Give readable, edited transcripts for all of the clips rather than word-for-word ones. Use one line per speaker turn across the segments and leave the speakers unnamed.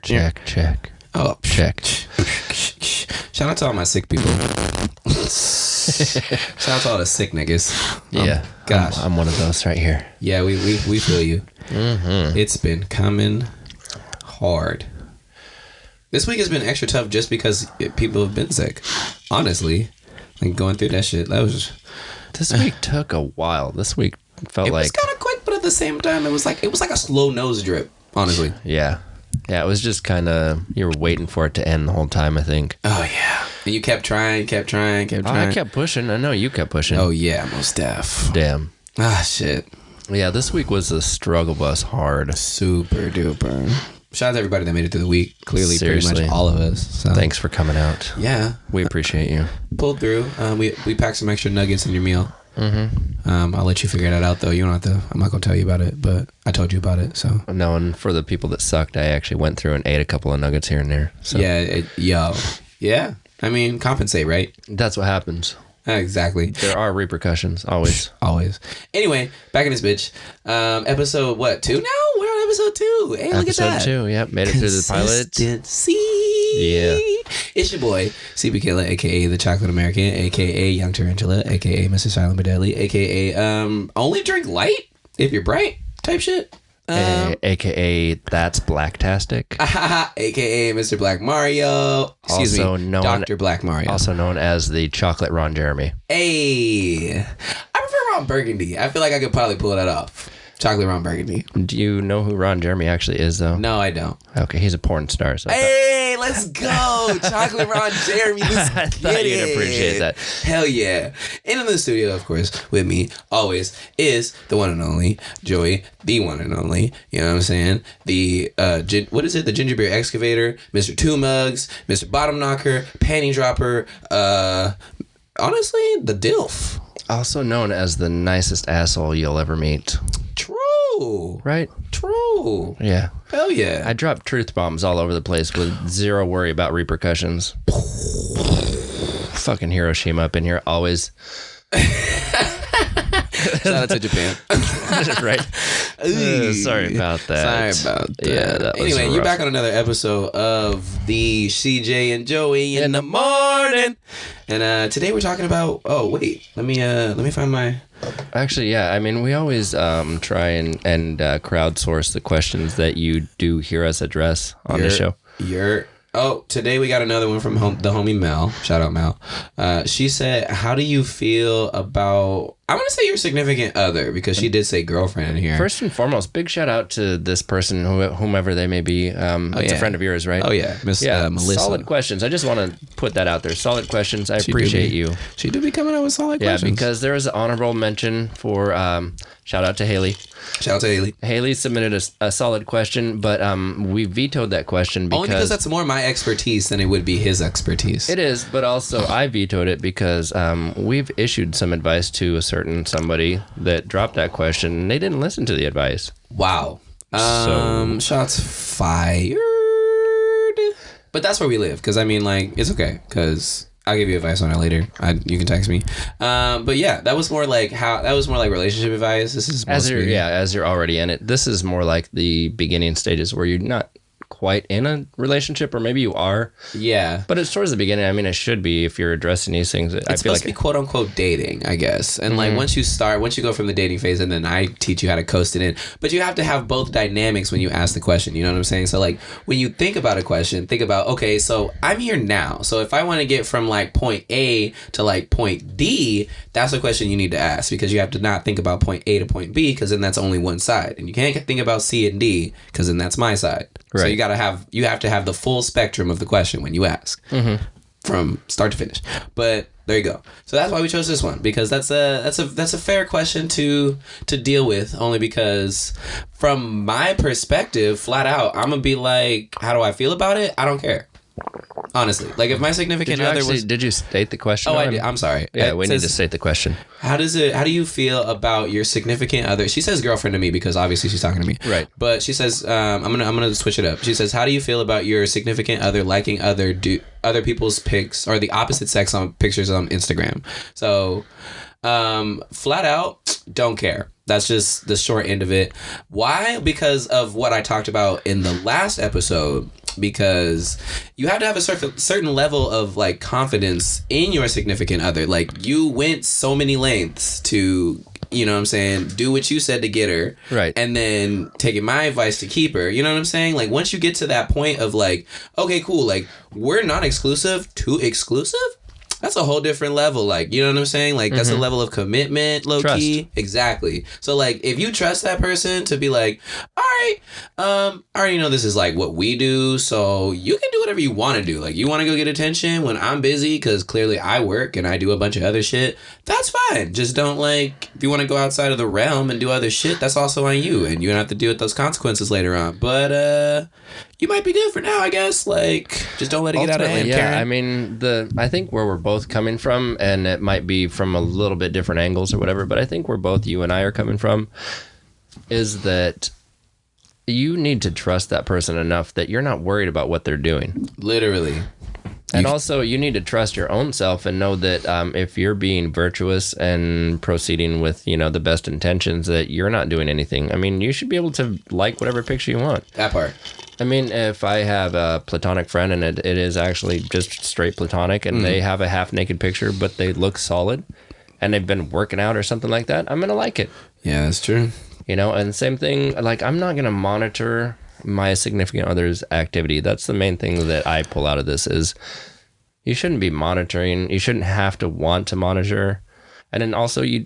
Check.
Oh,
Check.
Shout out to all my sick people. Shout out to all the sick niggas.
Yeah.
Gosh.
I'm one of those right here.
Yeah, we feel you.
Mm-hmm.
It's been coming hard. This week has been extra tough just because people have been sick. Honestly, like going through that shit, that was.
This week took a while. This week felt
It
like
was kind of quick, but at the same time, it was like a slow nose drip. Honestly.
yeah. It was just kind of you were waiting for it to end the whole time. I think.
Oh yeah, and you kept trying.
I kept pushing. I know you kept pushing.
Oh yeah, most deaf.
Damn.
Ah shit.
Yeah, this week was a struggle bus hard.
Super duper. Shout out to everybody that made it through the week. Clearly,
Seriously.
pretty much all of us. So.
Thanks for coming out.
Yeah,
We appreciate you.
pulled through. We packed some extra nuggets in your meal.
Mm-hmm.
I'll let you figure that out though. You don't have to. I'm not gonna tell you about it, but I told you about it. So
No, and for the people that sucked, I actually went through and ate a couple of nuggets here and there. So
yeah. I mean, compensate, right?
that's what happens.
Exactly.
There are repercussions, always.
Always. Anyway, back in this bitch. Episode 2 now? We're on episode 2. Hey, look at that.
Episode 2, yep. Made it through the pilot.
Consistency.
Yeah.
It's your boy, CB Killa, a.k.a. The Chocolate American, a.k.a. Young Tarantula, a.k.a. Mr. Silent But Deadly, a.k.a. Only drink light if you're bright type shit.
AKA That's Blacktastic.
a.k.a. Mr. Black Mario. Excuse
Also
me,
known-
Dr. Black Mario.
Also known as the Chocolate Ron Jeremy.
Hey. I prefer Ron Burgundy. I feel like I could probably pull that off. Chocolate Ron Burgundy.
Do you know who Ron Jeremy actually is, though?
No, I don't.
Okay, he's a porn star. So
Hey, let's go. Chocolate Ron Jeremy. Let's
I
get
thought you'd
it.
appreciate that.
Hell yeah. And in the studio, of course, with me always is the one and only Joey, the one and only. You know what I'm saying? The, what is it? The Ginger Beer Excavator, Mr. Two Mugs, Mr. Bottom Knocker, Panty Dropper, honestly, the DILF.
Also known as the nicest asshole you'll ever meet.
True.
Right?
True.
Yeah.
Hell yeah.
I drop truth bombs all over the place with zero worry about repercussions. Fucking Hiroshima up in here, always.
Shout out to Japan.
Right? Sorry about that.
Sorry about that.
Yeah, that was
anyway, you're
rough.
back on another episode of the CJ and Joey in the morning. And today we're talking about. Oh wait, let me find my.
Actually, yeah. I mean, we always try and crowdsource the questions that you do hear us address on the show.
Today we got another one from the homie Mel. Shout out Mel. She said, "How do you feel about?" I want to say your significant other because she did say girlfriend in here.
First and foremost, big shout out to this person, whomever they may be. It's a friend of yours, right?
Oh yeah, Miss Melissa.
Solid questions. I just want to put that out there. Solid questions. I appreciate you.
She did be coming out with solid questions.
Yeah, because there was an honorable mention for shout out to Haley.
Shout out to Haley.
Haley submitted a solid question, but we vetoed that question
Only because that's more my expertise than it would be his expertise.
It is, but also I vetoed it because we've issued some advice to a certain somebody that dropped that question and they didn't listen to the advice.
Wow.
So
Shots fired. But that's where we live, because I mean, like, it's okay, because I'll give you advice on it later. You can text me. But yeah, that was more like relationship advice. This is
as you're already in it. This is more like the beginning stages where you're not quite in a relationship, or maybe you are.
Yeah.
But it's towards the beginning. I mean, it should be if you're addressing these things.
It's supposed to be quote unquote dating, I guess. And like once you go from the dating phase, and then I teach you how to coast it in. But you have to have both dynamics when you ask the question. You know what I'm saying? So like when you think about a question, think about, okay, so I'm here now. So if I want to get from like point A to like point D, that's a question you need to ask, because you have to not think about point A to point B, because then that's only one side. And you can't think about C and D, because then that's my side. Right. So you have to have the full spectrum of the question when you ask, from start to finish. But there you go. So that's why we chose this one, because that's a fair question to deal with, only because from my perspective, flat out, I'm gonna be like, how do I feel about it? I don't care. Honestly, like if my significant other was...
Did you state the question?
Oh, I did. I'm sorry.
Yeah, we need to state the question.
How do you feel about your significant other? She says girlfriend to me because obviously she's talking to me.
Right.
But she says, I'm gonna switch it up. She says, how do you feel about your significant other liking other people's pics, or the opposite sex on pictures on Instagram? So, flat out, don't care. That's just the short end of it. Why? Because of what I talked about in the last episode. Because you have to have a certain level of like confidence in your significant other. Like, you went so many lengths to, you know what I'm saying, do what you said to get her.
Right.
And then taking my advice to keep her. You know what I'm saying? Like, once you get to that point of like, okay, cool, like, we're not exclusive to exclusive. That's a whole different level. Like, you know what I'm saying? Like, that's a level of commitment, low key. Exactly. So, like, if you trust that person to be like, all right, I already know this is like what we do, so you can do whatever you want to do. Like, you want to go get attention when I'm busy, because clearly I work and I do a bunch of other shit. That's fine. Just don't, like, if you want to go outside of the realm and do other shit, that's also on you, and you're gonna have to deal with those consequences later on. But you might be good for now, I guess. Like, just don't let it get out of hand.
Yeah,
Karen.
I mean, I think where we're both coming from, and it might be from a little bit different angles or whatever, but I think where both you and I are coming from is that you need to trust that person enough that you're not worried about what they're doing.
Literally.
And also, you need to trust your own self and know that if you're being virtuous and proceeding with, you know, the best intentions, that you're not doing anything. I mean, you should be able to like whatever picture you want.
That part.
I mean, if I have a platonic friend and it is actually just straight platonic and they have a half-naked picture, but they look solid and they've been working out or something like that, I'm going to like it.
Yeah, that's true.
You know, and same thing, like, I'm not going to monitor my significant other's activity. That's the main thing that I pull out of this is you shouldn't be monitoring. You shouldn't have to want to monitor. And then also, do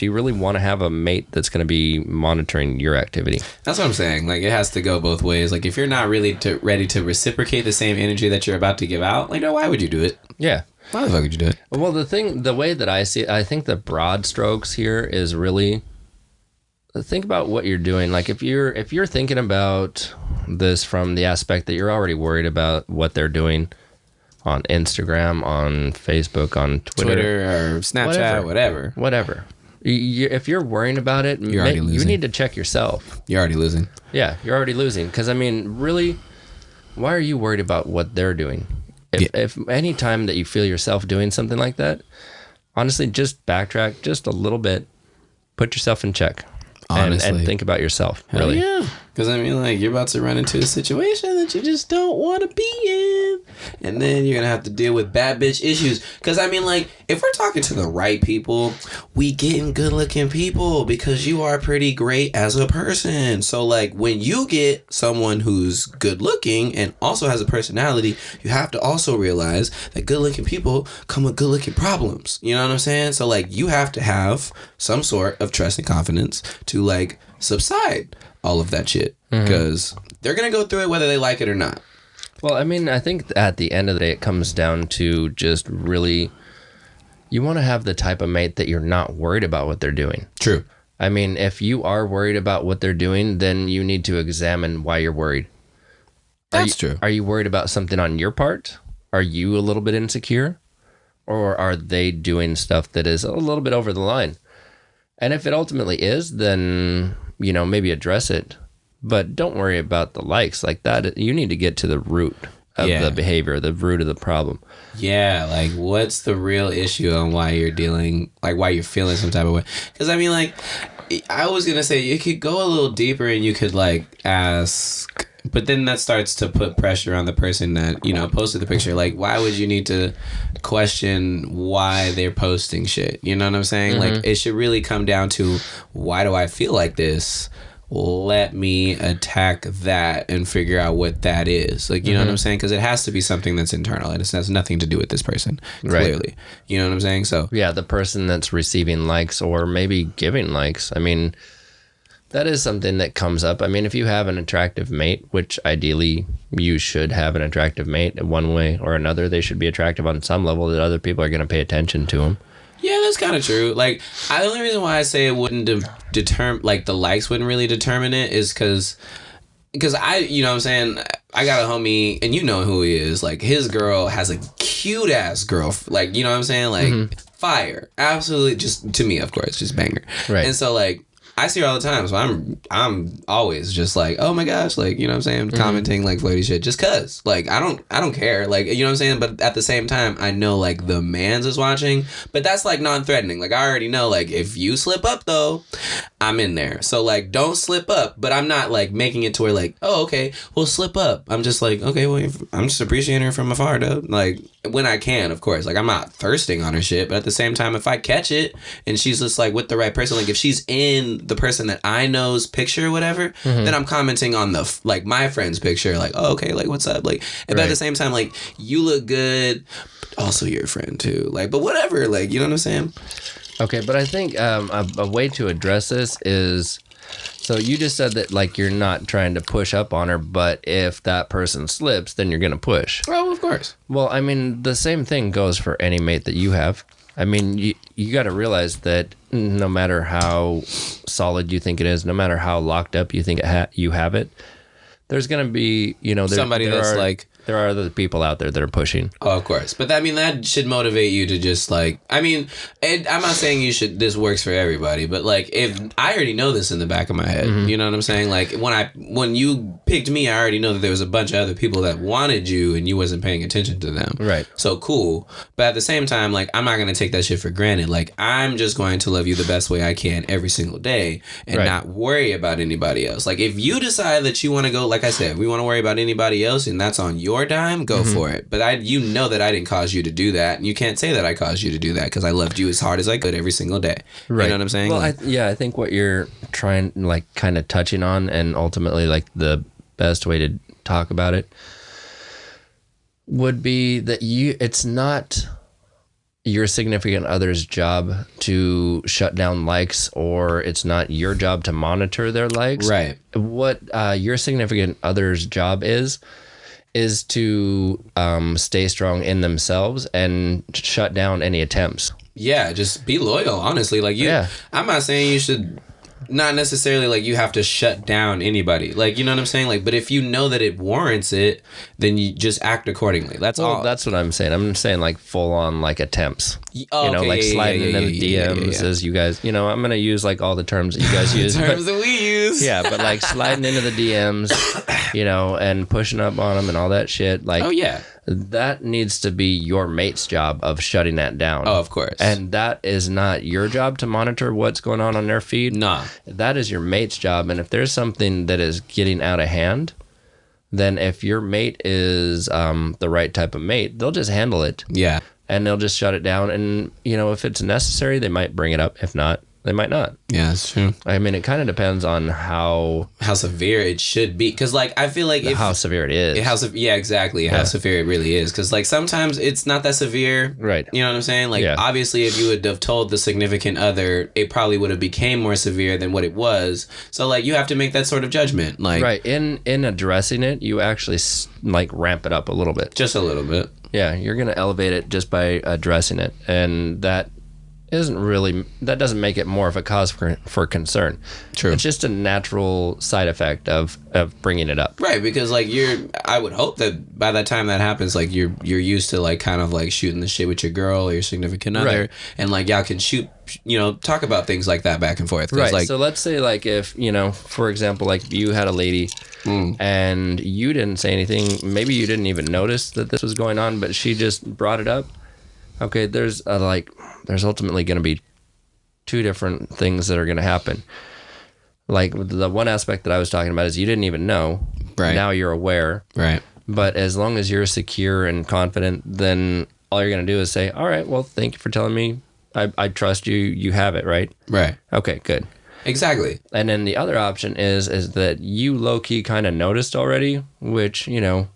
you really want to have a mate that's going to be monitoring your activity?
That's what I'm saying. Like, it has to go both ways. Like, if you're not really ready to reciprocate the same energy that you're about to give out, like, no, why would you do it?
Yeah.
Why the fuck would you do it?
Well, the way that I see it, I think the broad strokes here is really think about what you're doing. Like, if you're thinking about this from the aspect that you're already worried about what they're doing on Instagram, on Facebook, on Twitter
or Snapchat,
whatever. If you're worrying about it, you need to check yourself.
You're already losing.
Yeah, you're already losing. Because, I mean, really, why are you worried about what they're doing? If any time that you feel yourself doing something like that, honestly, just backtrack just a little bit, put yourself in check. Honestly. And think about yourself, really.
Yeah. Because, I mean, like, you're about to run into a situation that you just don't want to be in. And then you're going to have to deal with bad bitch issues. Because, I mean, like, if we're talking to the right people, we getting good looking people because you are pretty great as a person. So, like, when you get someone who's good looking and also has a personality, you have to also realize that good looking people come with good looking problems. You know what I'm saying? So, like, you have to have some sort of trust and confidence to, like, subside all of that shit, because they're gonna go through it whether they like it or not.
Well, I mean, I think at the end of the day, it comes down to just really, you want to have the type of mate that you're not worried about what they're doing.
True.
I mean, if you are worried about what they're doing, then you need to examine why you're worried.
That's true.
Are you worried about something on your part? Are you a little bit insecure? Or are they doing stuff that is a little bit over the line? And if it ultimately is, then, you know, maybe address it. But don't worry about the likes like that. You need to get to the root of the behavior, the root of the problem.
Yeah, like, what's the real issue on why you're why you're feeling some type of way? Because, I mean, like, I was going to say you could go a little deeper and you could, like, ask... But then that starts to put pressure on the person that, you know, posted the picture. Like, why would you need to question why they're posting shit? You know what I'm saying? Like, it should really come down to, why do I feel like this? Let me attack that and figure out what that is. Like, you know what I'm saying? Because it has to be something that's internal. And it has nothing to do with this person, clearly. Right. You know what I'm saying? So
yeah, the person that's receiving likes or maybe giving likes. I mean... That is something that comes up. I mean, if you have an attractive mate, which ideally you should have an attractive mate in one way or another, they should be attractive on some level that other people are going to pay attention to them.
Yeah, that's kind of true. Like, the only reason why I say it wouldn't determine, like, the likes wouldn't really determine it is because I, you know what I'm saying, I got a homie, and you know who he is. Like, his girl has a cute ass girl. Like, you know what I'm saying? Like, fire. Absolutely, just, to me, of course, just banger.
Right.
And so, like, I see her all the time, so I'm always just like, oh my gosh, like, you know what I'm saying, commenting like flirty shit, just cause, like, I don't care, like, you know what I'm saying, but at the same time, I know like the mans is watching, but that's like non-threatening, like I already know, like if you slip up though, I'm in there, so like don't slip up, but I'm not like making it to where like, oh okay, well slip up, I'm just like, okay, well I'm just appreciating her from afar, though, like when I can, of course, like I'm not thirsting on her shit, but at the same time, if I catch it and she's just like with the right person, like if she's in the person that I know's picture or whatever, then I'm commenting on the like my friend's picture, like, oh okay, like what's up, like, but at the same time, like you look good, also your friend too, like, but whatever, like, you know what I'm saying?
Okay, but I think a way to address this is, so you just said that like you're not trying to push up on her, but if that person slips, then you're gonna push.
Well, of course.
Well, I mean, the same thing goes for any mate that you have. I mean, you got to realize that no matter how solid you think it is, no matter how locked up you think you have it, there's gonna be, you know,
somebody that's like,
there are other people out there that are pushing.
Oh, of course. But I mean, that should motivate you to just like, I mean, and I'm not saying this works for everybody, but like, if I already know this in the back of my head, you know what I'm saying? Like when you picked me, I already know that there was a bunch of other people that wanted you and you wasn't paying attention to them.
Right.
So cool. But at the same time, like, I'm not going to take that shit for granted. Like, I'm just going to love you the best way I can every single day and not worry about anybody else. Like, if you decide that you want to go, like I said, we want to worry about anybody else and that's on your dime, go for it. But you know that I didn't cause you to do that, and you can't say that I caused you to do that because I loved you as hard as I could every single day. Right. You know what I'm saying?
Well,
like,
I think what you're trying, like, kind of touching on, and ultimately, like, the best way to talk about it would be that it's not your significant other's job to shut down likes, or it's not your job to monitor their likes.
Right.
What your significant other's job is to stay strong in themselves and shut down any attempts.
Yeah, just be loyal, honestly. Like, I'm not saying you should, not necessarily like you have to shut down anybody. Like, you know what I'm saying? Like, but if you know that it warrants it, then you just act accordingly. That's all.
That's what I'm saying. I'm saying like full on like attempts.
Oh,
you know,
okay,
like sliding into the DMs as you guys, you know, I'm going to use like all the terms that you guys use.
Terms that we use.
Yeah, but like sliding into the DMs, you know, and pushing up on them and all that shit. Like,
oh, yeah.
That needs to be your mate's job of shutting that down.
Oh, of course.
And that is not your job to monitor what's going on their feed.
Nah.
That is your mate's job. And if there's something that is getting out of hand, then if your mate is the right type of mate, they'll just handle it.
Yeah.
And they'll just shut it down. And, you know, if it's necessary, they might bring it up. If not, they might not.
Yeah, that's true.
I mean, it kind of depends on how
severe it should be. Because, like, I feel like
how severe it is.
Yeah, exactly. How severe it really is. Because, like, sometimes it's not that severe.
Right.
You know what I'm saying? Like, obviously, if you would have told the significant other, it probably would have became more severe than what it was. So, like, you have to make that sort of judgment. Like,
right. In addressing it, you actually, like, ramp it up a little bit.
Just a little bit.
Yeah, you're going to elevate it just by addressing it. And that doesn't make it more of a cause for concern.
True.
It's just a natural side effect of bringing it up.
Right, because like I would hope that by the time that happens, like you're used to like kind of like shooting the shit with your girl or your significant other, and like y'all can shoot, you know, talk about things like that back and forth.
Right.
Like,
so let's say like if, you know, for example, like you had a lady and you didn't say anything, maybe you didn't even notice that this was going on, but she just brought it up. Okay, there's ultimately going to be two different things that are going to happen. Like the one aspect that I was talking about is you didn't even know.
Right.
Now you're aware.
Right.
But as long as you're secure and confident, then all you're going to do is say, all right, well, thank you for telling me. I trust you. You have it, right?
Right.
Okay, good.
Exactly.
And then the other option is that you low-key kind of noticed already, which, you know,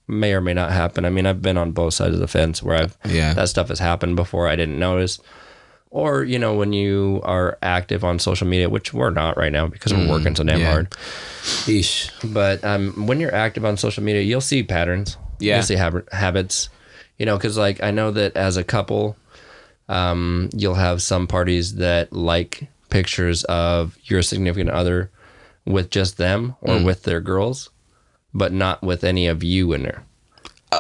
may or may not happen. I mean, I've been on both sides of the fence where that stuff has happened before I didn't notice. Or, you know, when you are active on social media, which we're not right now because we're working so damn hard.
Eesh.
But when you're active on social media, you'll see patterns.
Yeah.
You'll see habits. You know, because like I know that as a couple, you'll have some parties that like pictures of your significant other with just them or with their girls, but not with any of you in there.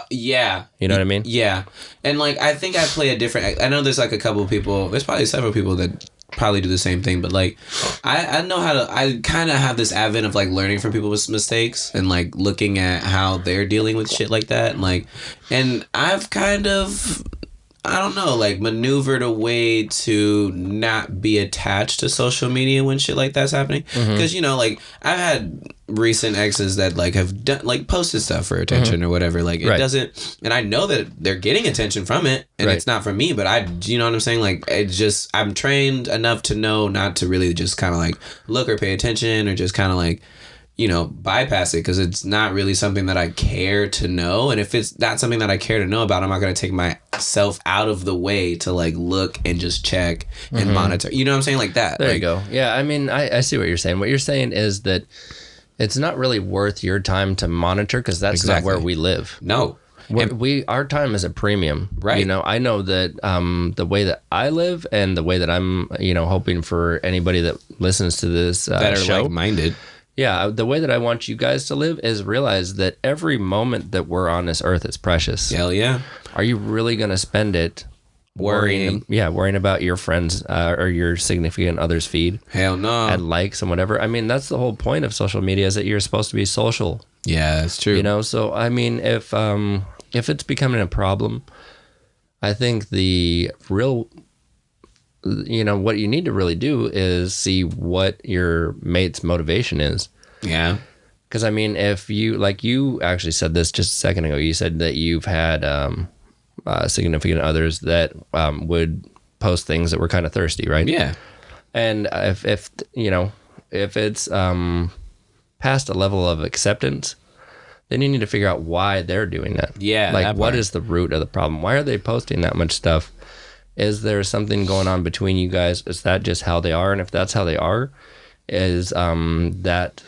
Yeah.
You know what I mean?
Yeah. And like, I think I play a different, I know there's like a couple of people, there's probably several people that probably do the same thing, but like I know how to. I kind of have this advent of like learning from people's mistakes and like looking at how they're dealing with shit like that, and I've kind of, I don't know, like maneuvered a way to not be attached to social media when shit like that's happening. Because, you know, like I've had recent exes that like have done, like posted stuff for attention or whatever. Like it doesn't, and I know that they're getting attention from it and it's not from me, but you know what I'm saying? Like it just, I'm trained enough to know not to really just kind of like look or pay attention or just kind of like, you know, bypass it because it's not really something that I care to know. And if it's not something that I care to know about, I'm not going to take myself out of the way to like look and just check and monitor. You know what I'm saying? Like that.
There
like,
you go. Yeah, I mean, I see what you're saying. What you're saying is that it's not really worth your time to monitor because that's not where we live.
No.
Our time is a premium.
Right.
You know, I know that the way that I live and the way that I'm, you know, hoping for anybody that listens to this
that are
show.
like-minded.
Yeah, the way that I want you guys to live is realize that every moment that we're on this earth is precious.
Hell yeah.
Are you really going to spend it worrying about your friends or your significant other's feed?
Hell no.
And likes and whatever. I mean, that's the whole point of social media is that you're supposed to be social.
Yeah, that's true.
You know, so I mean, if it's becoming a problem, I think the real, you know, what you need to really do is see what your mate's motivation is.
Yeah.
Because, I mean, if you, like you actually said this just a second ago, you said that you've had significant others that would post things that were kind of thirsty, right?
Yeah.
And if you know, if it's past a level of acceptance, then you need to figure out why they're doing that.
Yeah.
Like, what is the root of the problem? Why are they posting that much stuff? Is there something going on between you guys? Is that just how they are? And if that's how they are, is that,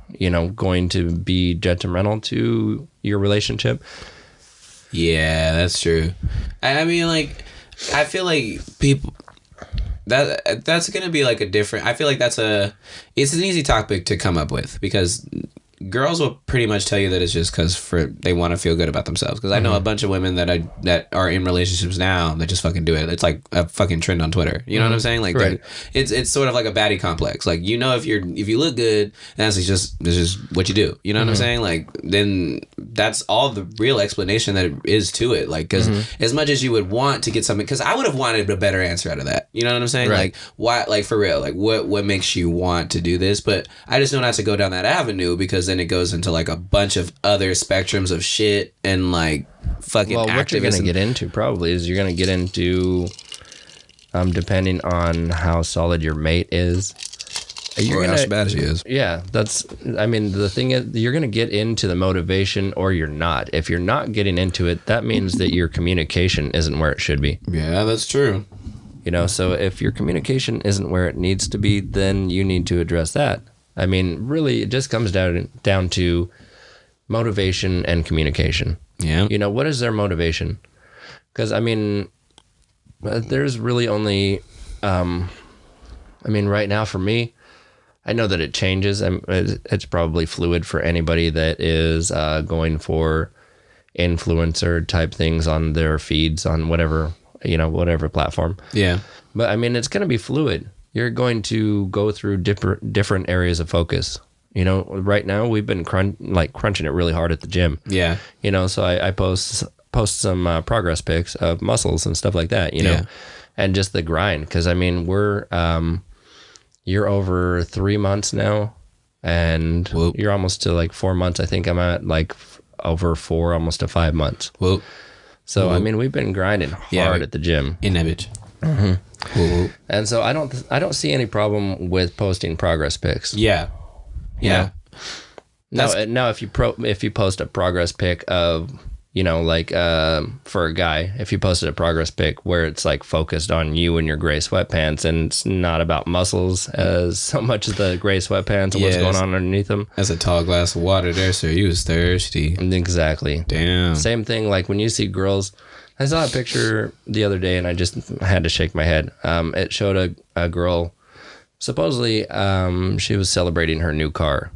you know, going to be detrimental to your relationship?
Yeah, that's true. I mean, like, I feel like people... That's going to be like a different... I feel like it's an easy topic to come up with because girls will pretty much tell you that it's just because they want to feel good about themselves. Because I know a bunch of women that are in relationships now that just fucking do it. It's like a fucking trend on Twitter. You know what I'm saying? Like, it's sort of like a baddie complex. Like, you know, if you look good, that's just what you do. You know what I'm saying? Like, then that's all the real explanation that is to it. Like, because as much as you would want to get something, because I would have wanted a better answer out of that. You know what I'm saying?
Right.
Like, why? Like, for real? Like, what makes you want to do this? But I just know not to go down that avenue because then it goes into like a bunch of other spectrums of shit and like fucking
what you're going to get into probably is you're going to get into depending on how solid your mate is,
or how bad she is.
Yeah, I mean, the thing is you're going to get into the motivation or you're not. If you're not getting into it, that means that your communication isn't where it should be.
Yeah, that's true.
You know, so if your communication isn't where it needs to be, then you need to address that. I mean, really, it just comes down to motivation and communication.
Yeah.
You know, what is their motivation? Because, I mean, there's really only, I mean, right now for me, I know that it changes. It's probably fluid for anybody that is going for influencer type things on their feeds on whatever platform.
Yeah.
But, I mean, it's going to be fluid. You're going to go through different areas of focus. You know, right now we've been crunching it really hard at the gym.
Yeah.
You know, so I post some progress pics of muscles and stuff like that, you know, and just the grind. Because, I mean, you're over 3 months now and you're almost to like 4 months. I think I'm at like over 4, almost to 5 months.
Whoop.
So, I mean, we've been grinding hard at the gym.
In that bitch.
And so I don't see any problem with posting progress pics.
Yeah. Yeah.
Now if you post a progress pic of, you know, like for a guy, if you posted a progress pic where it's like focused on you and your gray sweatpants and it's not about muscles as so much as the gray sweatpants and what's going on underneath them.
That's a tall glass of water there, sir. You was thirsty.
Exactly.
Damn.
Same thing like when you see girls. I saw a picture the other day and I just had to shake my head. It showed a girl, supposedly she was celebrating her new car.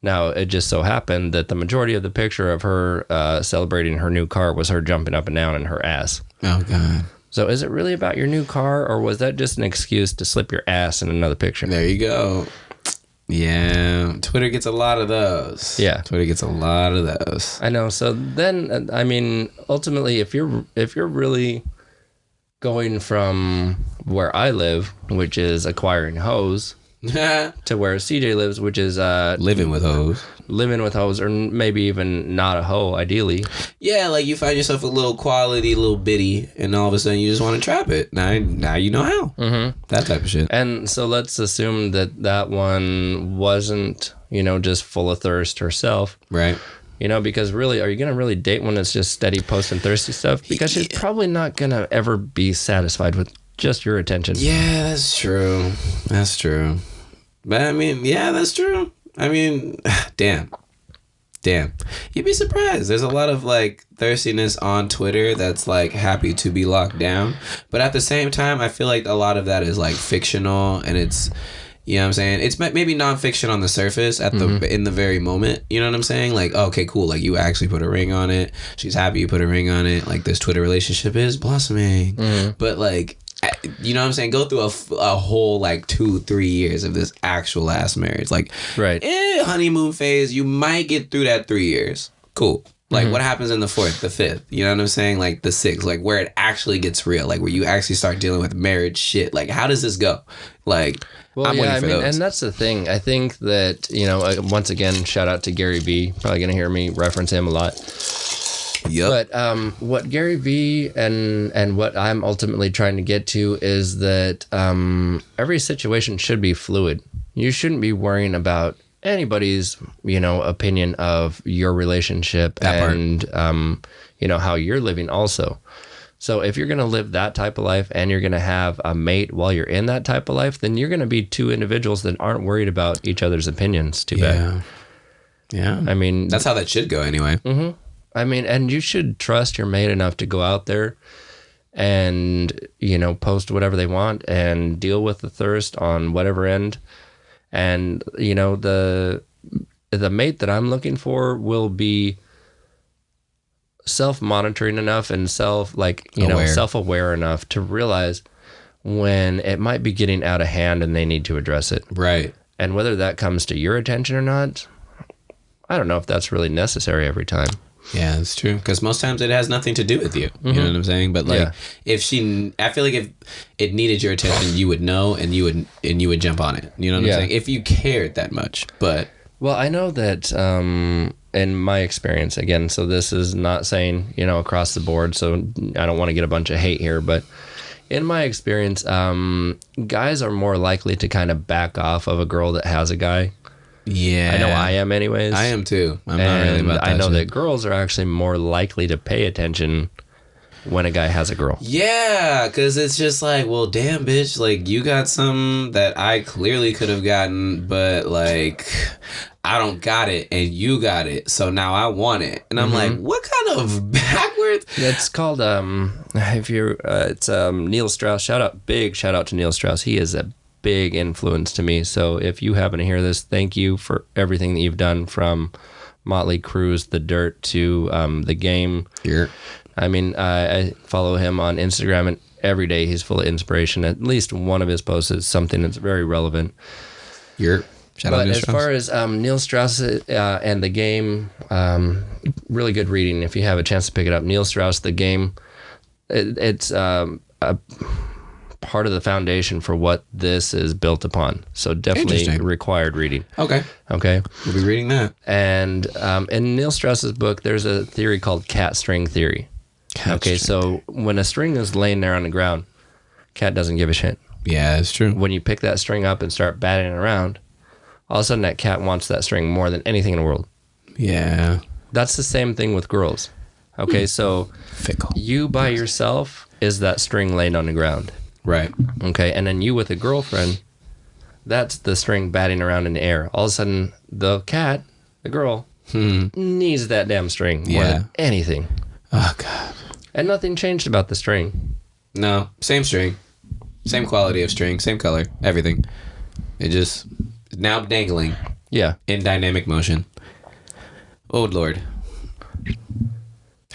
Now, it just so happened that the majority of the picture of her celebrating her new car was her jumping up and down in her ass.
Oh, God.
So is it really about your new car, or was that just an excuse to slip your ass in another picture?
There you go. Yeah, Twitter gets a lot of those.
Yeah,
Twitter gets a lot of those.
I know. So then, I mean, ultimately, if you're really going from where I live, which is acquiring hoes, to where CJ lives, which is
living with hoes.
Living with hoes, or maybe even not a hoe, ideally.
Yeah, like you find yourself a little quality, little bitty, and all of a sudden you just want to trap it. Now you know how. Mm-hmm. That type of shit.
And so let's assume that one wasn't, just full of thirst herself.
Right.
Because really, are you going to really date one that's just steady posting thirsty stuff? Because she's probably not going to ever be satisfied with just your attention.
Yeah, that's true. That's true. But I mean, yeah, that's true. I mean, damn. You'd be surprised. There's a lot of like thirstiness on Twitter that's like happy to be locked down. But at the same time, I feel like a lot of that is like fictional, and it's, you know what I'm saying? It's maybe nonfiction on the surface at the in the very moment. You know what I'm saying? Like, okay, cool. Like you actually put a ring on it. She's happy you put a ring on it. Like this Twitter relationship is blossoming. But like, you know what I'm saying? Go through a whole like 2-3 years of this actual ass marriage. Like,
right.
Honeymoon phase, you might get through that 3 years. Cool. Like what happens in the 4th, the 5th? You know what I'm saying? Like the 6th, like where it actually gets real, like where you actually start dealing with marriage shit. Like how does this go? Like,
well,
I'm waiting for those.
And that's the thing. I think that, once again, shout out to Gary Vee. Probably going to hear me reference him a lot.
Yep.
But what Gary Vee and what I'm ultimately trying to get to is that every situation should be fluid. You shouldn't be worrying about anybody's, opinion of your relationship and, how you're living also. So if you're going to live that type of life and you're going to have a mate while you're in that type of life, then you're going to be two individuals that aren't worried about each other's opinions too bad.
Yeah.
I mean,
that's how that should go anyway.
Mm-hmm. I mean, and you should trust your mate enough to go out there and, post whatever they want and deal with the thirst on whatever end. And, the mate that I'm looking for will be self-monitoring enough and self-aware enough to realize when it might be getting out of hand and they need to address it.
Right.
And whether that comes to your attention or not, I don't know if that's really necessary every time.
Yeah, that's true. Because most times it has nothing to do with you. You know what I'm saying? But like, I feel like if it needed your attention, you would know, and you would jump on it. You know what I'm saying? If you cared that much. But
well, I know that in my experience, again, so this is not saying across the board. So I don't want to get a bunch of hate here, but in my experience, guys are more likely to kind of back off of a girl that has a guy.
Yeah,
I know I am anyways.
I am too. I'm not really about that.
I know
shit.
that girls are actually more likely to pay attention when a guy has a girl.
Yeah, because it's just like, well, damn, bitch, like you got something that I clearly could have gotten, but like I don't got it and you got it, so now I want it. And I'm like, what kind of backwards?
It's called it's Neil Strauss. Big shout out to Neil Strauss. He is a big influence to me. So if you happen to hear this, thank you for everything that you've done, from Motley Crue's The Dirt to The Game.
Yeah.
I mean, I follow him on Instagram, and every day he's full of inspiration. At least one of his posts is something that's very relevant.
Shout out Neil Strauss.
As far as Neil Strauss and The Game, really good reading if you have a chance to pick it up. Neil Strauss, The Game, it's a part of the foundation for what this is built upon. So definitely required reading. Okay.
We'll be reading that.
And in Neil Strauss's book, there's a theory called cat string theory. So when a string is laying there on the ground, cat doesn't give a shit.
Yeah, it's true.
When you pick that string up and start batting it around, all of a sudden that cat wants that string more than anything in the world.
Yeah.
That's the same thing with girls. So
fickle.
You by yourself is that string laying on the ground.
Right.
Okay, and then you with a girlfriend, that's the string batting around in the air. All of a sudden, the cat, the girl, needs that damn string more than anything.
Oh, God.
And nothing changed about the string.
No, same string. Same quality of string, same color, everything. It just, now dangling.
Yeah.
In dynamic motion. Oh, Lord.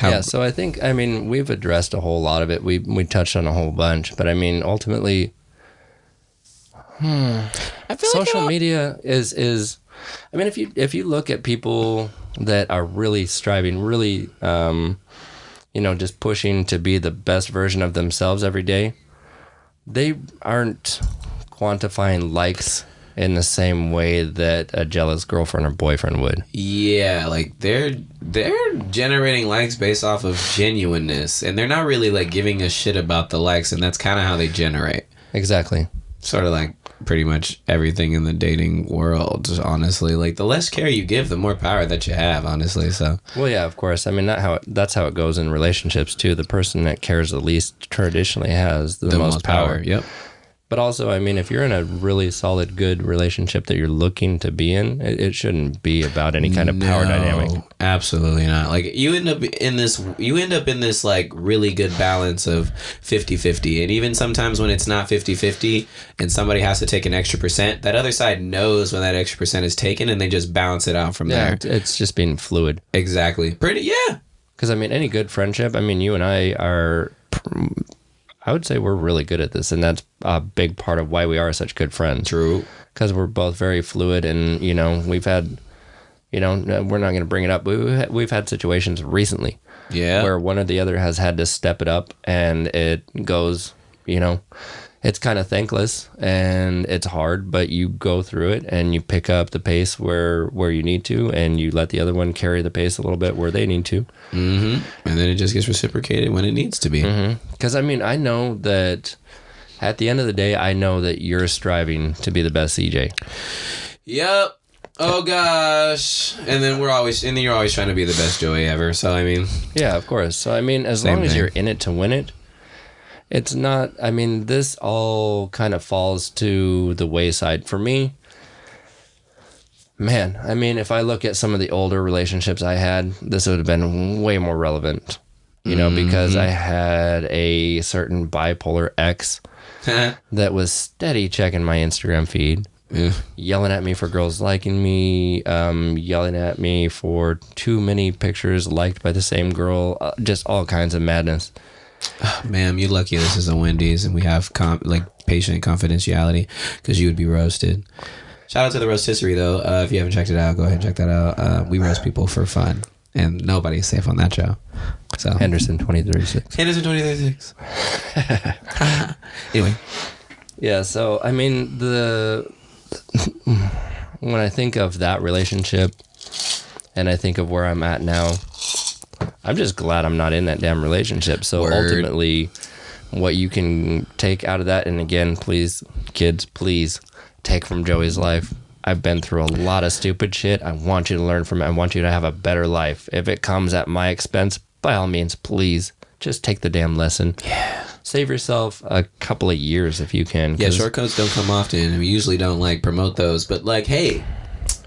Yeah, so I think, I mean, we've addressed a whole lot of it. We touched on a whole bunch, but I mean, ultimately,
I feel
social
like
media is. I mean, if you look at people that are really striving, really, just pushing to be the best version of themselves every day, they aren't quantifying likes in the same way that a jealous girlfriend or boyfriend would.
Yeah, like they're generating likes based off of genuineness, and they're not really like giving a shit about the likes, and that's kind of how they generate.
Exactly.
Sort of like pretty much everything in the dating world, honestly. Like the less care you give, the more power that you have, honestly. So
Well, yeah, of course. I mean, that's how it goes in relationships too. The person that cares the least traditionally has the most power.
Yep.
But also, I mean, if you're in a really solid, good relationship that you're looking to be in, it shouldn't be about any kind of power dynamic.
Absolutely not. Like you end up in this like really good balance of 50-50. And even sometimes when it's not 50-50 and somebody has to take an extra percent, that other side knows when that extra percent is taken and they just balance it out from there.
It's just being fluid.
Exactly. Yeah.
Because, I mean, any good friendship, I mean, you and I are, I would say we're really good at this, and that's a big part of why we are such good friends.
True.
Because we're both very fluid, and, we've had, we're not going to bring it up, but we've had situations recently where one or the other has had to step it up, and it goes, it's kind of thankless, and it's hard, but you go through it, and you pick up the pace where you need to, and you let the other one carry the pace a little bit where they need to.
Mm-hmm. And then it just gets reciprocated when it needs to be.
Because, I mean, I know that at the end of the day, I know that you're striving to be the best CJ.
Yep. Oh gosh. And then you're always trying to be the best Joey ever. So I mean,
yeah, of course. So I mean, as long as you're in it to win it, it's not, I mean, this all kind of falls to the wayside for me. Man, I mean, if I look at some of the older relationships I had, this would have been way more relevant, because I had a certain bipolar ex that was steady checking my Instagram feed, yelling at me for girls liking me, yelling at me for too many pictures liked by the same girl, just all kinds of madness.
Oh, ma'am, you're lucky this is a Wendy's and we have patient confidentiality, because you would be roasted. Shout out to the roastisserie though. If you haven't checked it out, go ahead and check that out. We roast people for fun, and nobody's safe on that show. So
Henderson 2036.
Anyway,
yeah. So I mean, when I think of that relationship, and I think of where I'm at now, I'm just glad I'm not in that damn relationship. So ultimately, what you can take out of that, and again, please, kids, please take from Joey's life. I've been through a lot of stupid shit. I want you to learn from it. I want you to have a better life. If it comes at my expense, by all means, please just take the damn lesson.
Yeah.
Save yourself a couple of years if you can.
Yeah, shortcuts don't come often, and we usually don't promote those. But hey,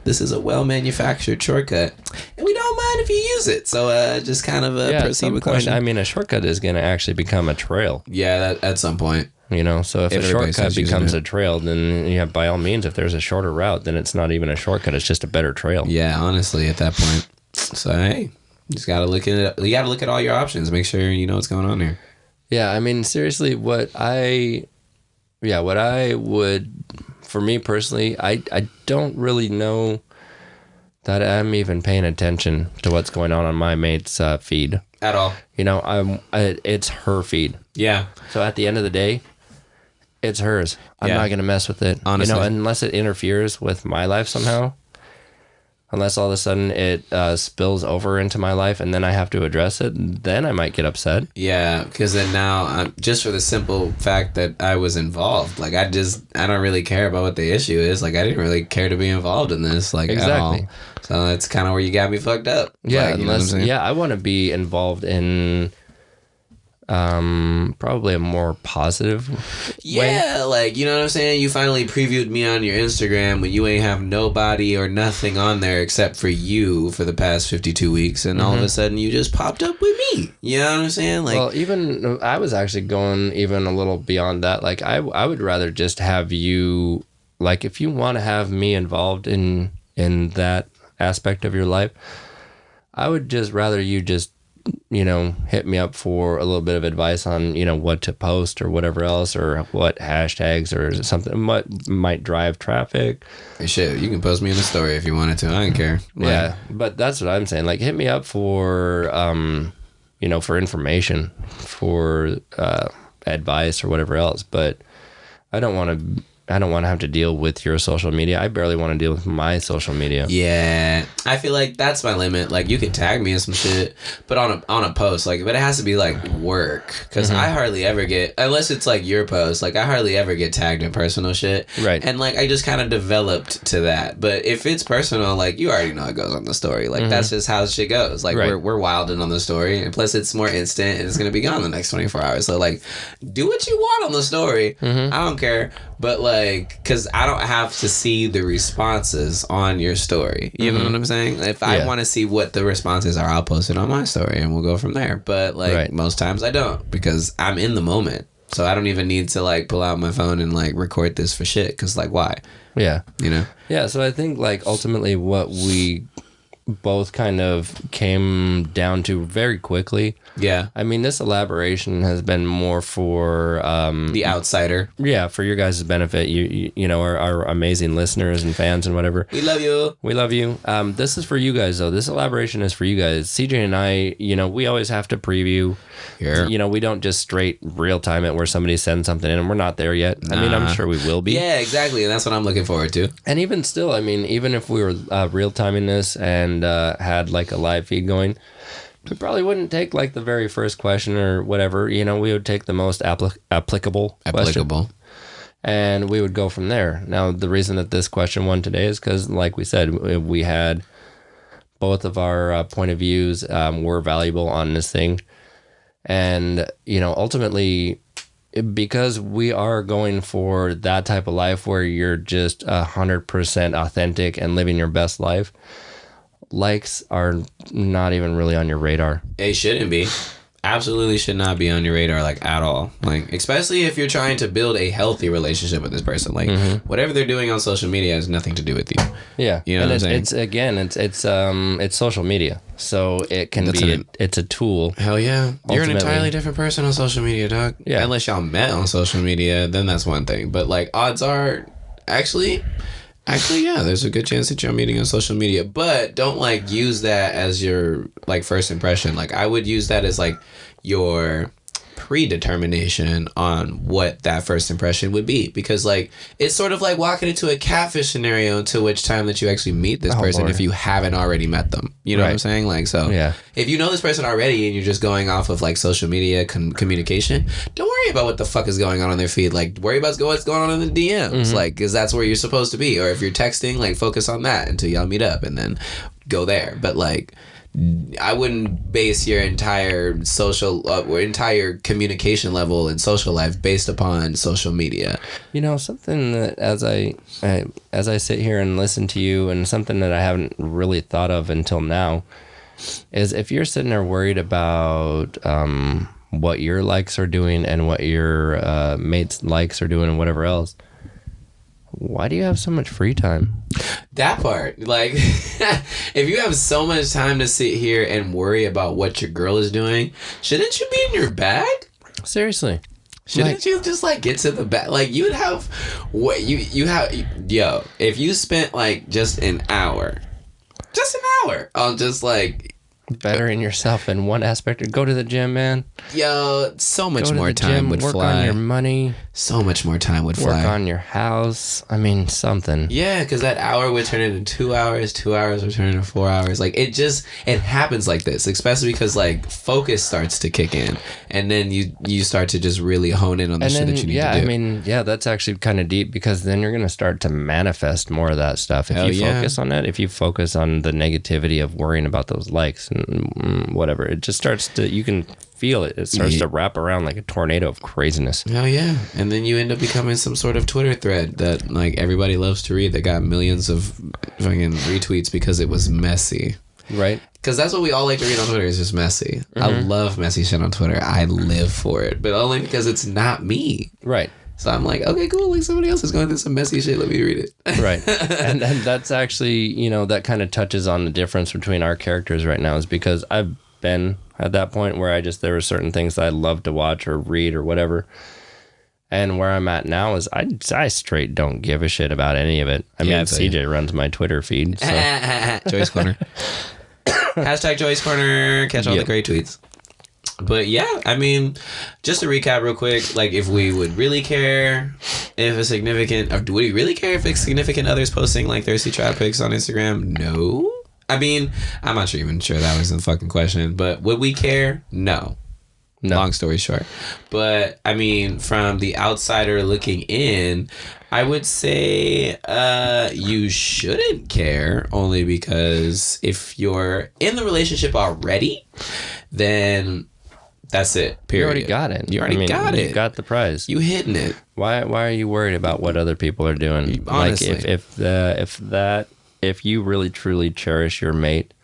this is a well-manufactured shortcut, and we don't mind if you use it. So just kind of proceed with caution.
I mean, a shortcut is going to actually become a trail.
Yeah, at some point.
So if a shortcut becomes a trail, then by all means, if there's a shorter route, then it's not even a shortcut. It's just a better trail.
Yeah, honestly, at that point. So, hey, you just got to look at it. You got to look at all your options. Make sure you know what's going on here.
Yeah, I mean, seriously, what I would, for me personally, I don't really know that I'm even paying attention to what's going on my mate's feed.
At all.
It's her feed.
Yeah.
So at the end of the day, it's hers. I'm not going to mess with it.
Honestly.
Unless it interferes with my life somehow. Unless all of a sudden it spills over into my life and then I have to address it, then I might get upset.
Yeah, because then now, just for the simple fact that I was involved, I don't really care about what the issue is. I didn't really care to be involved in this,
exactly.
At all. So that's kind of where you got me fucked up.
Yeah, I want to be involved in probably a more positive way.
You know what I'm saying? You finally previewed me on your Instagram when you ain't have nobody or nothing on there except for you for the past 52 weeks, and all of a sudden you just popped up with me. You know what I'm saying?
Well, even I was actually going even a little beyond that. I would rather just have you, if you want to have me involved in that aspect of your life, I would just rather you just hit me up for a little bit of advice on, what to post or whatever else, or what hashtags or something what might drive traffic.
Hey, shit, you can post me in a story if you wanted to. I don't care.
Yeah, but that's what I'm saying. Like, hit me up for, for information, for advice or whatever else. But I don't want to have to deal with your social media. I barely want to deal with my social media.
Yeah, I feel like that's my limit. Like, you can tag me in some shit, but on a post, like, but it has to be like work, because I hardly ever get, unless it's like your post, like I hardly ever get tagged in personal shit.
Right.
And like I just kind of developed to that. But if it's personal, like, you already know it goes on the story. Like that's just how shit goes. Like we're wilding on the story, and plus it's more instant and it's gonna be gone the next 24 hours. So like, do what you want on the story. I don't care. But like, because I don't have to see the responses on your story. You know what I'm saying? If I want to see what the responses are, I'll post it on my story and we'll go from there. But like most times I don't, because I'm in the moment. So I don't even need to like pull out my phone and like record this for shit. Because like, why?
Yeah.
Yeah.
So I think like ultimately what we both kind of came down to very quickly.
Yeah.
I mean, this elaboration has been more for
the outsider.
Yeah, for your guys' benefit. You know, our amazing listeners and fans and whatever.
We love you.
We love you. This is for you guys though. This elaboration is for you guys. CJ and I, we always have to preview.
Yeah.
We don't just straight real time it where somebody sends something in, and we're not there yet. Nah. I mean, I'm sure we will be.
Yeah, exactly. And that's what I'm looking forward to.
And even still, I mean, even if we were real timing this and had like a live feed going, we probably wouldn't take like the very first question or whatever. We would take the most applicable question, and we would go from there. Now, the reason that this question won today is because, like we said, we had both of our point of views were valuable on this thing. And, ultimately, because we are going for that type of life where you're just 100% authentic and living your best life, likes are not even really on your radar.
It shouldn't be. Absolutely should not be on your radar, like, at all. Like, especially if you're trying to build a healthy relationship with this person. Like, whatever they're doing on social media has nothing to do with you.
Yeah.
You know what I'm saying?
It's social media. So it can it's a tool.
Hell yeah. You're an entirely different person on social media, dog.
Yeah.
Unless y'all met on social media, then that's one thing. But like, odds are actually, yeah, there's a good chance that you're meeting on social media, but don't like use that as your like first impression. Like, I would use that as like your predetermination on what that first impression would be, because like it's sort of like walking into a catfish scenario until which time that you actually meet this person, Lord. If you haven't already met them. You know what I'm saying? Like, so
yeah. If
you know this person already and you're just going off of like social media communication, don't worry about what the fuck is going on their feed. Like, worry about what's going on in the DMs, like, because that's where you're supposed to be. Or if you're texting, like, focus on that until y'all meet up and then go there. But like, I wouldn't base your entire social or entire communication level in social life based upon social media.
Something that as I sit here and listen to you, and something that I haven't really thought of until now, is if you're sitting there worried about what your likes are doing and what your mates' likes are doing and whatever else, why do you have so much free time?
That part. Like, if you have so much time to sit here and worry about what your girl is doing, shouldn't you be in your bag?
Seriously.
Shouldn't you just like get to the bag? Like, you would have what you have. Yo, if you spent like just an hour on just like
bettering yourself in one aspect, go to the gym, man.
Yo, so much more time would
fly. Work on your money.
So much more time would fly.
Work on your house. I mean, something.
Yeah, because that hour would turn into 2 hours. 2 hours would turn into 4 hours. Like, it happens like this, especially because like focus starts to kick in, and then you start to just really hone in on the shit that you need to do.
I mean, yeah, that's actually kind of deep, because then you're gonna start to manifest more of that stuff. If you focus on that, if you focus on the negativity of worrying about those likes and whatever, it just starts to, you can feel it. It starts to wrap around like a tornado of craziness.
Hell yeah. And then you end up becoming some sort of Twitter thread that like everybody loves to read, that got millions of fucking retweets because it was messy.
Right.
Because that's what we all like to read on Twitter, is just messy. I love messy shit on Twitter. I live for it, but only because it's not me.
Right.
So I'm like, okay, cool. Like, somebody else is going through some messy shit. Let me read it.
Right. And that's actually, that kind of touches on the difference between our characters right now, is because I've been at that point where there were certain things that I loved to watch or read or whatever. And where I'm at now is I straight don't give a shit about any of it. I mean, CJ runs my Twitter feed. So.
Joyce Corner. Hashtag Joyce Corner. Catch all the great tweets. But yeah, I mean, just to recap real quick, like if we would really care if a significant, or would we really care if a significant other's posting like thirsty trap pics on Instagram? No. I mean, I'm not even sure that was the fucking question, but would we care? No. Long story short. But I mean, from the outsider looking in, I would say you shouldn't care, only because if you're in the relationship already, then that's it. Period.
You already got it.
You already got it.
You got the prize.
You hitting it.
Why are you worried about what other people are doing?
Honestly.
Like if you really truly cherish your mate,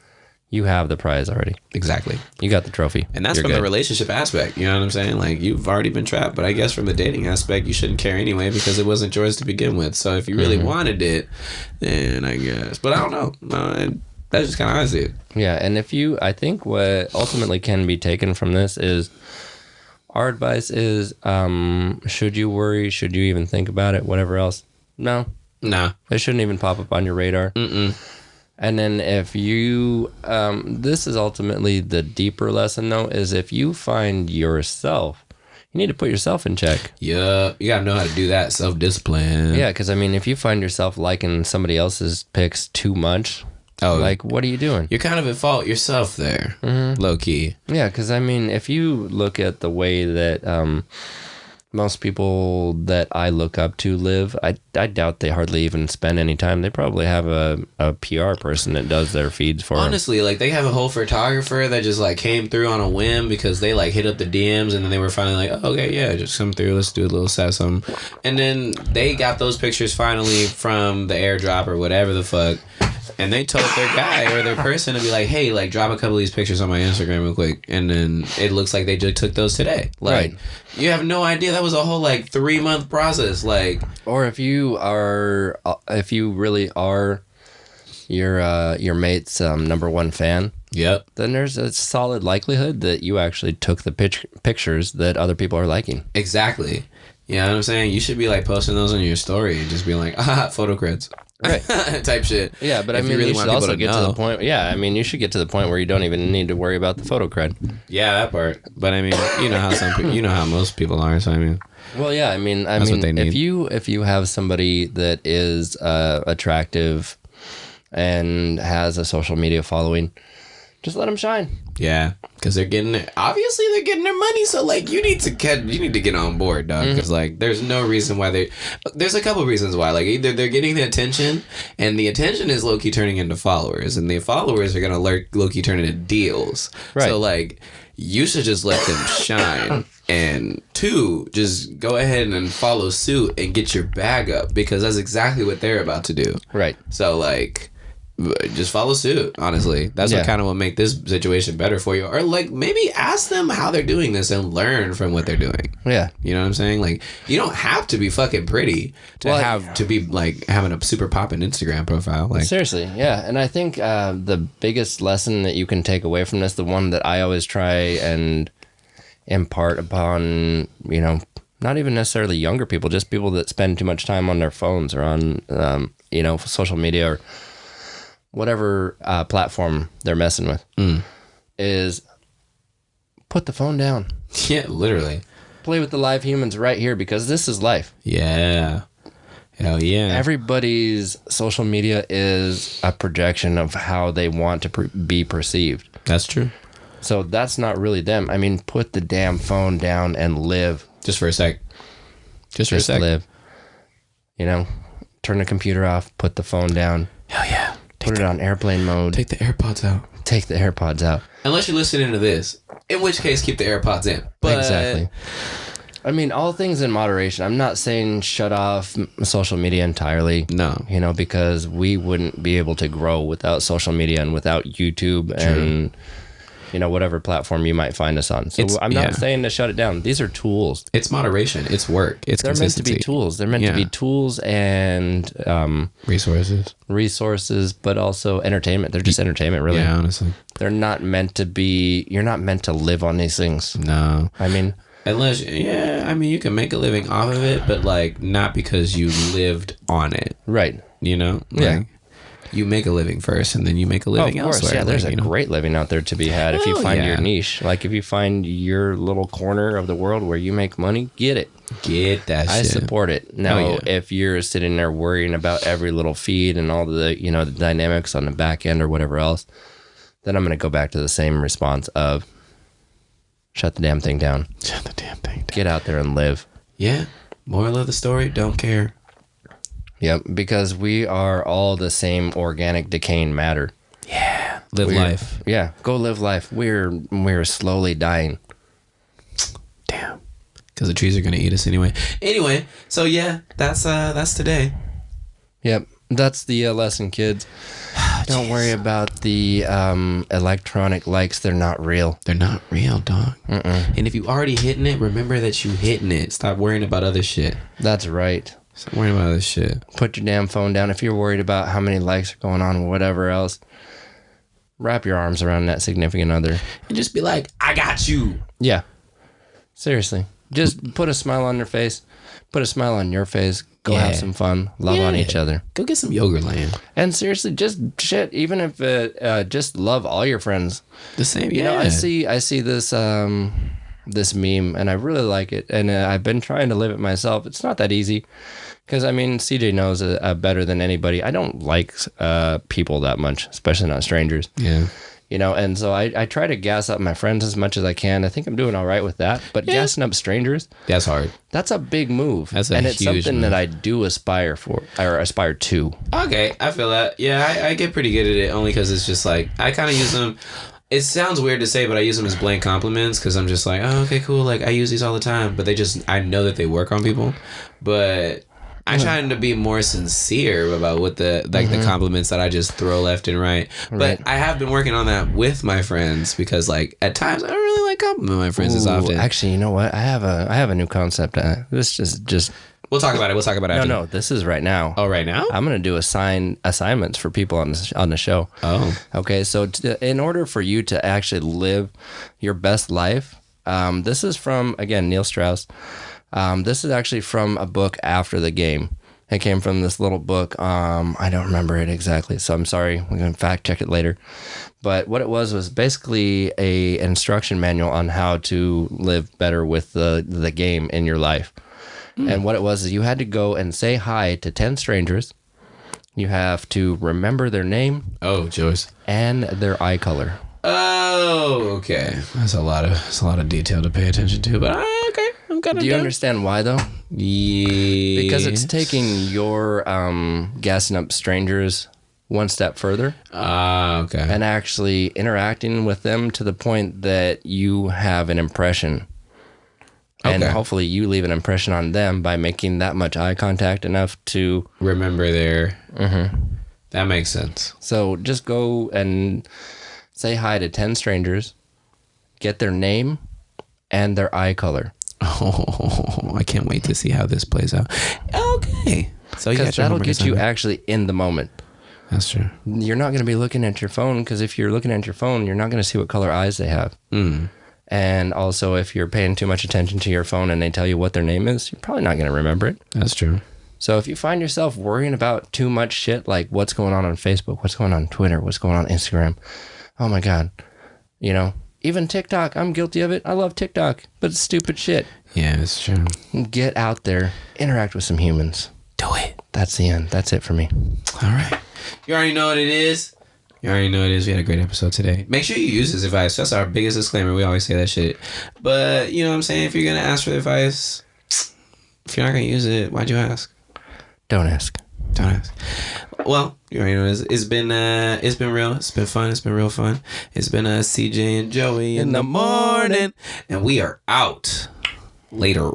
you have the prize already.
Exactly.
You got the trophy.
And that's from the relationship aspect. You know what I'm saying? Like, you've already been trapped. But I guess from the dating aspect, you shouldn't care anyway because it wasn't yours to begin with. So if you really wanted it, then I guess. But I don't know. That's just kind of how I see it.
Yeah. And I think what ultimately can be taken from this is our advice is, should you worry? Should you even think about it? Whatever else? No.
Nah.
It shouldn't even pop up on your radar. And then if you, this is ultimately the deeper lesson though, is if you find yourself, you need to put yourself in check.
Yeah, you gotta know how to do that, self-discipline.
Yeah, because I mean, if you find yourself liking somebody else's pics too much, like, what are you doing?
You're kind of at fault yourself there, low key.
Yeah, because I mean, if you look at the way that most people that I look up to live, I doubt they hardly even spend any time. They probably have a PR person that does their feeds for them.
Honestly, like they have a whole photographer that just like came through on a whim because they like hit up the DMs and then they were finally like, oh, okay, yeah, just come through. Let's do a little set something. And then they got those pictures finally from the airdrop or whatever the fuck. And they told their guy or their person to be like, hey, like drop a couple of these pictures on my Instagram real quick. And then it looks like they just took those today. Like,
right.
You have no idea. That was a whole like 3-month process. Like,
or if you really are your mate's number one fan,
yep,
then there's a solid likelihood that you actually took the pictures that other people are liking.
Exactly. You know what I'm saying? You should be like posting those on your story and just be like, photo creds.
Right.
Type shit.
Yeah, but I mean, you should also get to the point. Yeah, I mean, you should get to the point where you don't even need to worry about the photo cred.
Yeah, that part. But I mean, you know how most people are. So I mean,
well, yeah, I mean,
what they need.
if you have somebody that is attractive and has a social media following, just let them shine.
Yeah, because they're getting their money. So like, you need to get on board, dog. Because like, there's no reason why there's a couple reasons why. Like, either they're getting the attention, and the attention is low key turning into followers, and the followers are gonna low key turn into deals. Right. So like, you should just let them shine. And 2, just go ahead and follow suit and get your bag up, because that's exactly what they're about to do.
Right.
So like, just follow suit, honestly. That's what kind of will make this situation better for you. Or like, maybe ask them how they're doing this and learn from what they're doing. Yeah. You know what I'm saying? Like, you don't have to be fucking pretty to be like having a super poppin' Instagram profile. Like,
seriously, yeah. And I think the biggest lesson that you can take away from this, the one that I always try and impart upon, you know, not even necessarily younger people, just people that spend too much time on their phones or on, you know, social media or whatever platform they're messing with, is put the phone down.
Yeah, literally.
Play with the live humans right here, because this is life.
Yeah. Hell yeah.
Everybody's social media is a projection of how they want to be perceived.
That's true.
So that's not really them. I mean, put the damn phone down and live.
Just for a sec. Just for a sec.
Live. You know, turn the computer off, put the phone down.
Hell yeah.
Put it on airplane mode.
Take the AirPods out.
Take the AirPods out.
Unless you're listening to this, in which case keep the AirPods in. But
exactly. I mean, all things in moderation. I'm not saying shut off social media entirely. No. You know, because we wouldn't be able to grow without social media and without YouTube. True. And whatever platform you might find us on. So I'm not saying to shut it down. These are tools.
It's moderation. It's work. It's
They're meant to
consistency.
be tools. They're meant to be tools and resources, but also entertainment. They're just entertainment, really.
Yeah, honestly.
They're not meant to be, you're not meant to live on these things.
No.
I mean,
unless, you can make a living off of it, but like not because you lived on it.
Right.
Like, you make a living first and then you make a living elsewhere.
Yeah, there's a great living out there to be had if you find your niche. Like if you find your little corner of the world where you make money, get it.
Get that shit.
I support it. Now, if you're sitting there worrying about every little feed and all the, the dynamics on the back end or whatever else, then I'm going to go back to the same response of shut the damn thing down.
Shut the damn thing down.
Get out there and live.
Yeah. Moral of the story, don't care.
Yep, because we are all the same organic decaying matter.
Yeah. Live life.
Yeah, go live life. We're slowly dying.
Damn. Because the trees are going to eat us anyway. Anyway, so yeah, that's today.
Yep, that's the lesson, kids. Don't worry about the electronic likes. They're not real.
They're not real, dog. And if you already hitting it, remember that you hitting it. Stop worrying about other shit.
That's right.
Stop worrying about other shit.
Put your damn phone down. If you're worried about how many likes are going on or whatever else, wrap your arms around that significant other.
And just be like, I got you.
Yeah. Seriously. Just put a smile on their face. Put a smile on your face. Go have some fun. Love on each other.
Go get some Yogurtland.
And seriously, just shit. Even if just love all your friends.
The same.
You know, I see this this meme and I really like it, and I've been trying to live it myself. It's not that easy because CJ knows better than anybody. I don't like people that much, especially not strangers.
Yeah.
And so I try to gas up my friends as much as I can. I think I'm doing all right with that. But gassing up strangers,
that's hard.
That's a big move.
That's a
and it's
huge
something
move.
that I do aspire to.
Okay, I feel that. Yeah, I get pretty good at it only because it's just like I kind of use them. It sounds weird to say, but I use them as blank compliments because I'm just like, oh, okay, cool. Like I use these all the time, but I know that they work on people, but. I'm trying to be more sincere about what the compliments that I just throw left and right. But I have been working on that with my friends because at times I don't really like compliment my friends as often.
Actually, you know what? I have a new concept. This just
we'll talk about it. We'll talk about it after.
No, this is right now.
Oh, right now?
I'm going to do assignments for people on the show.
Oh.
Okay, so in order for you to actually live your best life, this is from, again, Neil Strauss. This is actually from a book after the game. It came from this little book. I don't remember it exactly, so I'm sorry. We're going to fact check it later. But what it was basically an instruction manual on how to live better with the game in your life. And what it was is you had to go and say hi to 10 strangers. You have to remember their name.
Oh, Joyce.
And their eye color.
Oh, okay. That's a lot of detail to pay attention to, but okay.
Do you understand why, though?
Yeah.
Because it's taking your gassing up strangers one step further.
Okay.
And actually interacting with them to the point that you have an impression. Okay. And hopefully you leave an impression on them by making that much eye contact enough to...
remember their... Mm-hmm. That makes sense.
So just go and say hi to 10 strangers, get their name and their eye color.
Oh, I can't wait to see how this plays out. Okay.
So that'll get you actually in the moment.
That's true.
You're not going to be looking at your phone because if you're looking at your phone, you're not going to see what color eyes they have.
Mm.
And also, if you're paying too much attention to your phone and they tell you what their name is, you're probably not going to remember it.
That's true.
So if you find yourself worrying about too much shit, like what's going on Facebook, what's going on Twitter, what's going on Instagram, oh my God, even TikTok, I'm guilty of it. I love TikTok, but it's stupid shit.
Yeah, it's true.
Get out there, interact with some humans.
Do it.
That's the end. That's it for me.
All right. You already know what it is. We had a great episode today. Make sure you use this advice. That's our biggest disclaimer. We always say that shit. But, you know what I'm saying? If you're going to ask for the advice, if you're not going to use it, why'd you ask?
Don't ask.
Don't ask. Well, you already know it's been real. It's been fun. It's been real fun. It's been CJ and Joey in the morning. And we are out. Later.